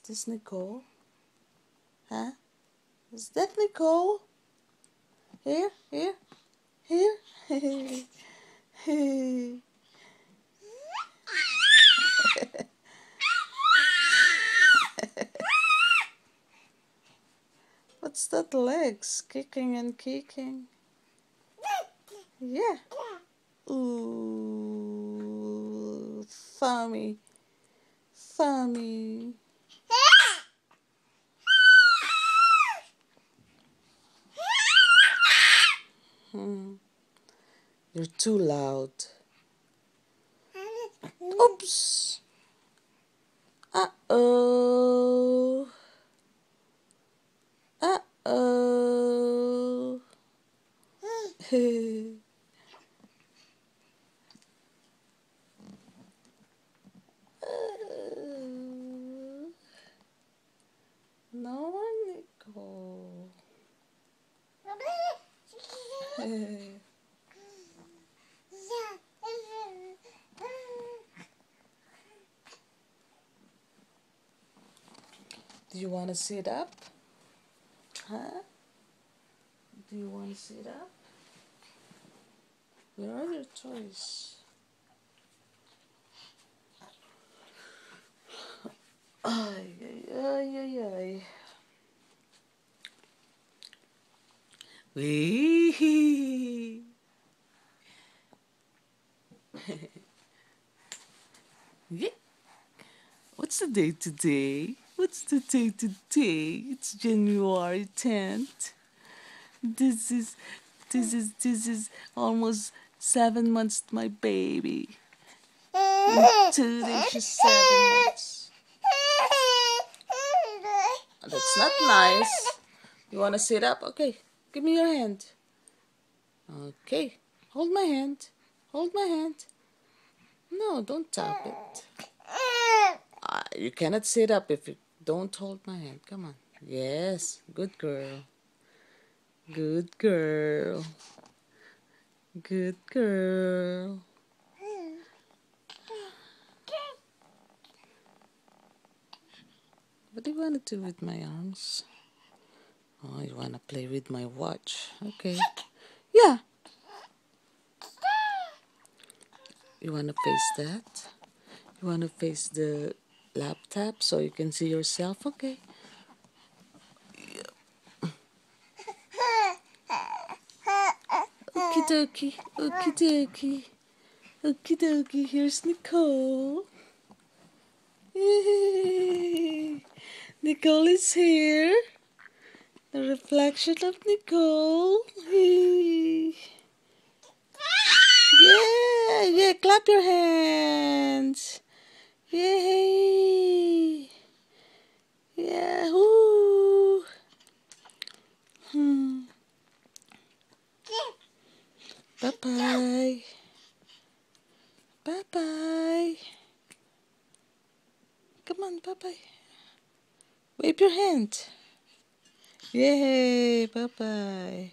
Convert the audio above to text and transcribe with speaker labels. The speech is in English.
Speaker 1: this Nicole? Huh? Is that Nicole? Here? Here? Here? What's that legs kicking and kicking? Yeah. Ooh, thummy. Thummy. You're too loud. Oops. Uh-oh. Uh-oh. No one, Nicole. Do you want to sit up? Huh? Do you want to sit up? Where are your toys? Ay, ay, ay, ay, ay. Wee. Yeah. What's the day today? What's the day today? It's January 10th. This is almost 7 months to my baby. In 2 days she's 7 months. That's not nice. You wanna sit up? Okay. Give me your hand. Okay. Hold my hand. Hold my hand. No, don't tap it. You cannot sit up if you don't hold my hand. Come on. Yes. Good girl. Good girl. Good girl. What do you want to do with my arms? Oh, you want to play with my watch? Okay. Yeah. You want to face that? You want to face the laptop so you can see yourself? Okay. Okie dokie. Okie dokie. Okie dokie. Here's Nicole. Yay. Nicole is here. The reflection of Nicole. Yay. Yeah, yeah, clap your hands. Yay. Yeah, woo. Bye-bye. Bye-bye. Come on, bye-bye. Wave your hand. Yay, bye-bye.